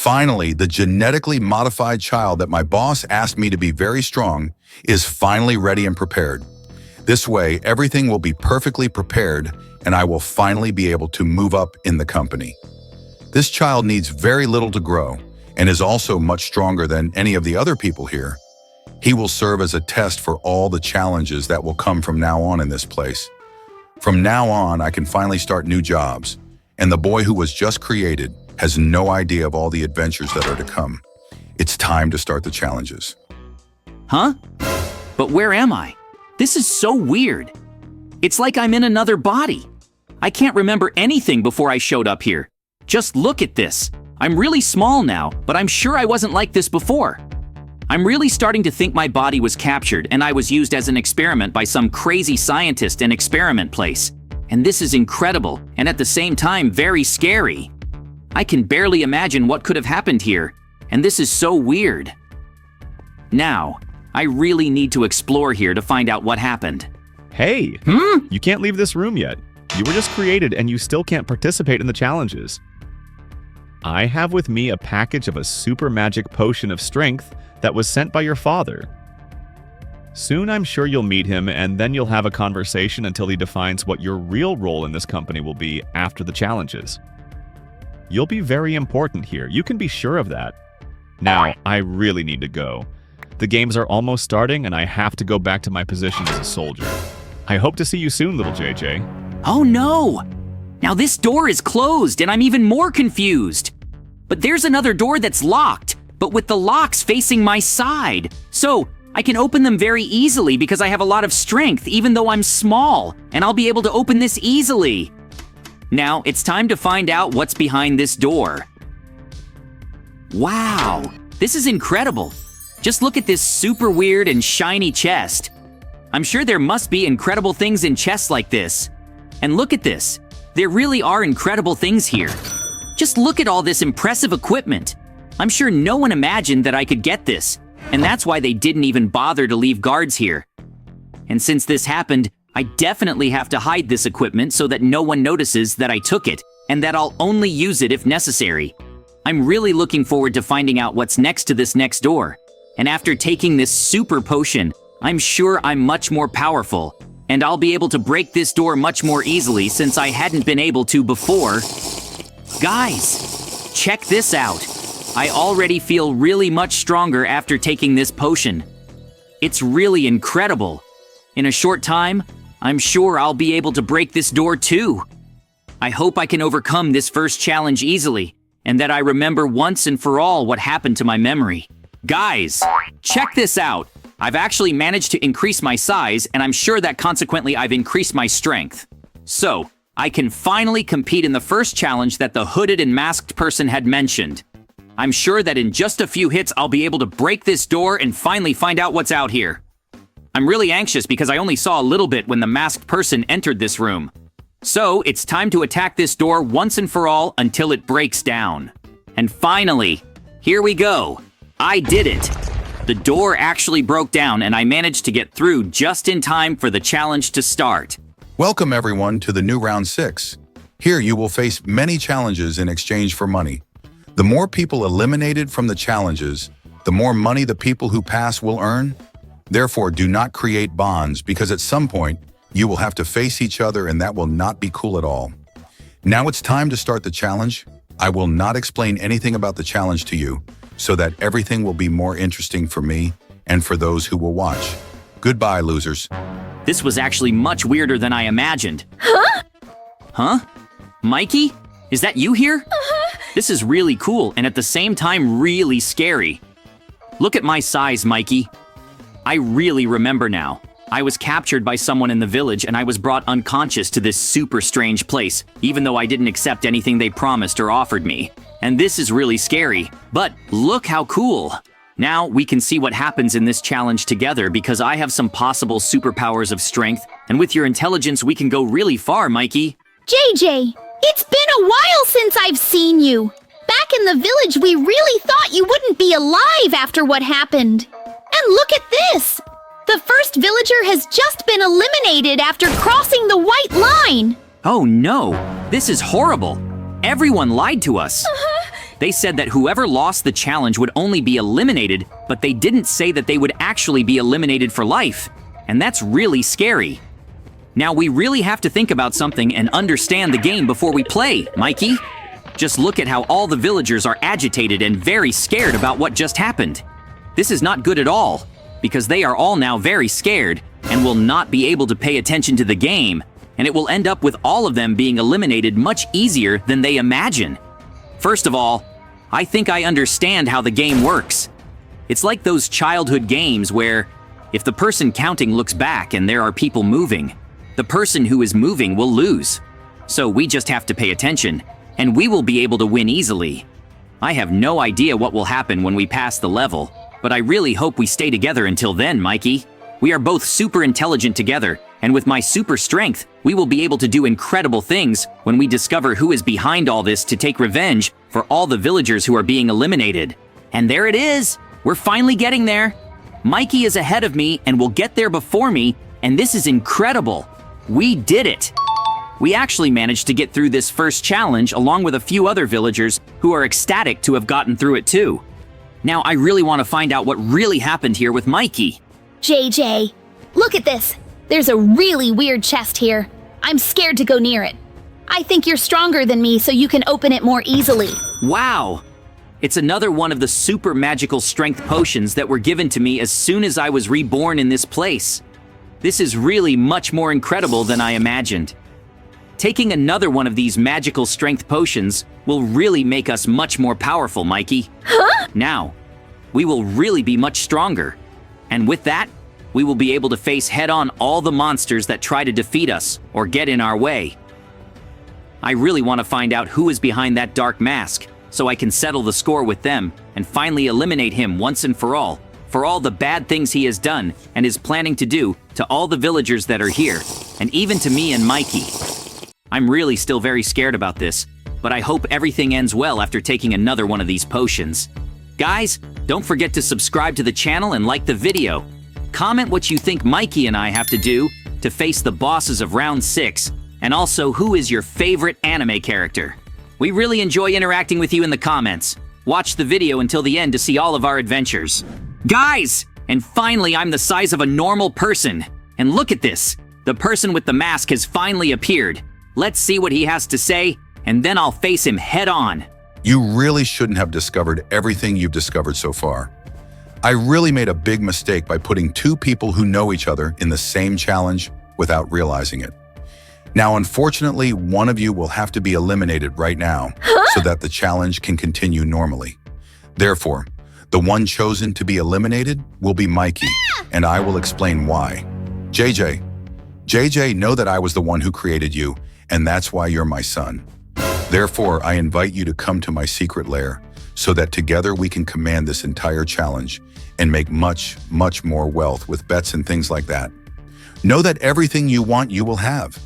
Finally, the genetically modified child that my boss asked me to be very strong is finally ready and prepared. This way, everything will be perfectly prepared and I will finally be able to move up in the company. This child needs very little to grow and is also much stronger than any of the other people here. He will serve as a test for all the challenges that will come from now on in this place. From now on, I can finally start new jobs, and the boy who was just created has no idea of all the adventures that are to come. It's time to start the challenges. Huh? But where am I? This is so weird. It's like I'm in another body. I can't remember anything before I showed up here. Just look at this. I'm really small now, but I'm sure I wasn't like this before. I'm really starting to think my body was captured and I was used as an experiment by some crazy scientist and experiment place. And this is incredible and at the same time very scary. I can barely imagine what could have happened here, and this is so weird. Now, I really need to explore here to find out what happened. Hey, you can't leave this room yet. You were just created and you still can't participate in the challenges. I have with me a package of a super magic potion of strength that was sent by your father. Soon I'm sure you'll meet him and then you'll have a conversation until he defines what your real role in this company will be after the challenges. You'll be very important here, you can be sure of that. Now, I really need to go. The games are almost starting and I have to go back to my position as a soldier. I hope to see you soon, little JJ. Oh no! Now this door is closed and I'm even more confused. But there's another door that's locked, but with the locks facing my side. So I can open them very easily because I have a lot of strength even though I'm small, and I'll be able to open this easily. Now it's time to find out what's behind this door. Wow, this is incredible. Just look at this super weird and shiny chest. I'm sure there must be incredible things in chests like this. And look at this. There really are incredible things here. Just look at all this impressive equipment. I'm sure no one imagined that I could get this, and that's why they didn't even bother to leave guards here. And since this happened, I definitely have to hide this equipment so that no one notices that I took it, and that I'll only use it if necessary. I'm really looking forward to finding out what's next to this next door. And after taking this super potion, I'm sure I'm much more powerful, and I'll be able to break this door much more easily since I hadn't been able to before. Guys, check this out. I already feel really much stronger after taking this potion. It's really incredible. In a short time, I'm sure I'll be able to break this door too. I hope I can overcome this first challenge easily, and that I remember once and for all what happened to my memory. Guys, check this out. I've actually managed to increase my size, and I'm sure that consequently I've increased my strength. So, I can finally compete in the first challenge that the hooded and masked person had mentioned. I'm sure that in just a few hits I'll be able to break this door and finally find out what's out here. I'm really anxious because I only saw a little bit when the masked person entered this room. So, it's time to attack this door once and for all until it breaks down. And finally, here we go. I did it. The door actually broke down and I managed to get through just in time for the challenge to start. Welcome everyone to the new round 6. Here you will face many challenges in exchange for money. The more people eliminated from the challenges, the more money the people who pass will earn. Therefore, do not create bonds because at some point, you will have to face each other and that will not be cool at all. Now it's time to start the challenge. I will not explain anything about the challenge to you, so that everything will be more interesting for me and for those who will watch. Goodbye, losers. This was actually much weirder than I imagined. Huh? Huh? Mikey? Is that you here? This is really cool and at the same time really scary. Look at my size, Mikey. I really remember now. I was captured by someone in the village and I was brought unconscious to this super strange place, even though I didn't accept anything they promised or offered me. And this is really scary, but look how cool. Now we can see what happens in this challenge together because I have some possible superpowers of strength, and with your intelligence we can go really far, Mikey. JJ, it's been a while since I've seen you. Back in the village we really thought you wouldn't be alive after what happened. And look at this! The first villager has just been eliminated after crossing the white line. Oh no, this is horrible. Everyone lied to us. They said that whoever lost the challenge would only be eliminated, but they didn't say that they would actually be eliminated for life. And that's really scary. Now we really have to think about something and understand the game before we play, Mikey. Just look at how all the villagers are agitated and very scared about what just happened. This is not good at all, because they are all now very scared and will not be able to pay attention to the game, and it will end up with all of them being eliminated much easier than they imagine. First of all, I think I understand how the game works. It's like those childhood games where, if the person counting looks back and there are people moving, the person who is moving will lose. So we just have to pay attention, and we will be able to win easily. I have no idea what will happen when we pass the level, but I really hope we stay together until then, Mikey. We are both super intelligent together, and with my super strength, we will be able to do incredible things when we discover who is behind all this to take revenge for all the villagers who are being eliminated. And there it is! We're finally getting there! Mikey is ahead of me and will get there before me, and this is incredible! We did it! We actually managed to get through this first challenge along with a few other villagers who are ecstatic to have gotten through it too. Now I really want to find out what really happened here with Mikey. JJ, look at this. There's a really weird chest here. I'm scared to go near it. I think you're stronger than me, so you can open it more easily. Wow! It's another one of the super magical strength potions that were given to me as soon as I was reborn in this place. This is really much more incredible than I imagined. Taking another one of these magical strength potions will really make us much more powerful, Mikey. Huh? Now, we will really be much stronger. And with that, we will be able to face head-on all the monsters that try to defeat us or get in our way. I really want to find out who is behind that dark mask, so I can settle the score with them and finally eliminate him once and for all the bad things he has done and is planning to do to all the villagers that are here, and even to me and Mikey. I'm really still very scared about this, but I hope everything ends well after taking another one of these potions. Guys, don't forget to subscribe to the channel and like the video. Comment what you think Mikey and I have to do to face the bosses of round 6, and also who is your favorite anime character. We really enjoy interacting with you in the comments. Watch the video until the end to see all of our adventures. Guys! And finally, I'm the size of a normal person. And look at this! The person with the mask has finally appeared. Let's see what he has to say, and then I'll face him head on. You really shouldn't have discovered everything you've discovered so far. I really made a big mistake by putting two people who know each other in the same challenge without realizing it. Now, unfortunately, one of you will have to be eliminated right now so that the challenge can continue normally. Therefore, the one chosen to be eliminated will be Mikey, and I will explain why. JJ, know that I was the one who created you, and that's why you're my son. Therefore, I invite you to come to my secret lair so that together we can command this entire challenge and make much, much more wealth with bets and things like that. Know that everything you want, you will have.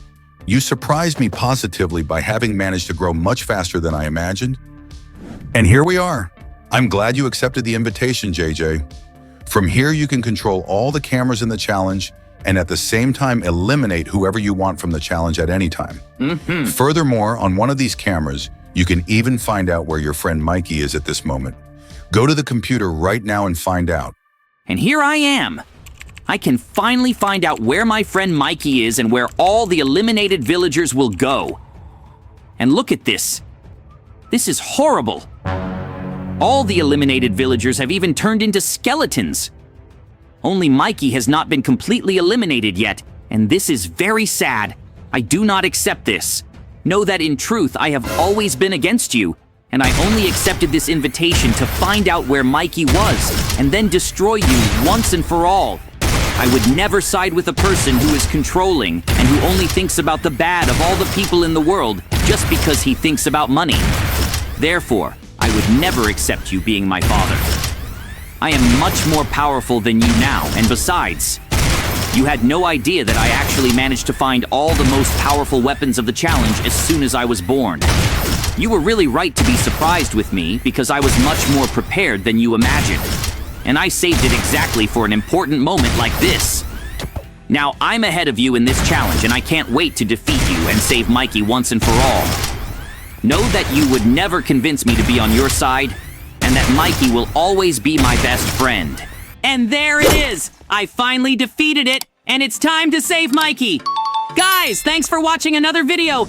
You surprised me positively by having managed to grow much faster than I imagined. And here we are. I'm glad you accepted the invitation, JJ. From here, you can control all the cameras in the challenge and at the same time eliminate whoever you want from the challenge at any time. Furthermore, on one of these cameras, you can even find out where your friend Mikey is at this moment. Go to the computer right now and find out. And here I am. I can finally find out where my friend Mikey is and where all the eliminated villagers will go. And look at this. This is horrible. All the eliminated villagers have even turned into skeletons. Only Mikey has not been completely eliminated yet, and this is very sad. I do not accept this. Know that in truth, I have always been against you, and I only accepted this invitation to find out where Mikey was, and then destroy you once and for all. I would never side with a person who is controlling and who only thinks about the bad of all the people in the world just because he thinks about money. Therefore, I would never accept you being my father. I am much more powerful than you now, and besides, you had no idea that I actually managed to find all the most powerful weapons of the challenge as soon as I was born. You were really right to be surprised with me because I was much more prepared than you imagined. And I saved it exactly for an important moment like this. Now, I'm ahead of you in this challenge, and I can't wait to defeat you and save Mikey once and for all. Know that you would never convince me to be on your side, and that Mikey will always be my best friend. And there it is! I finally defeated it, and it's time to save Mikey! Guys, thanks for watching another video!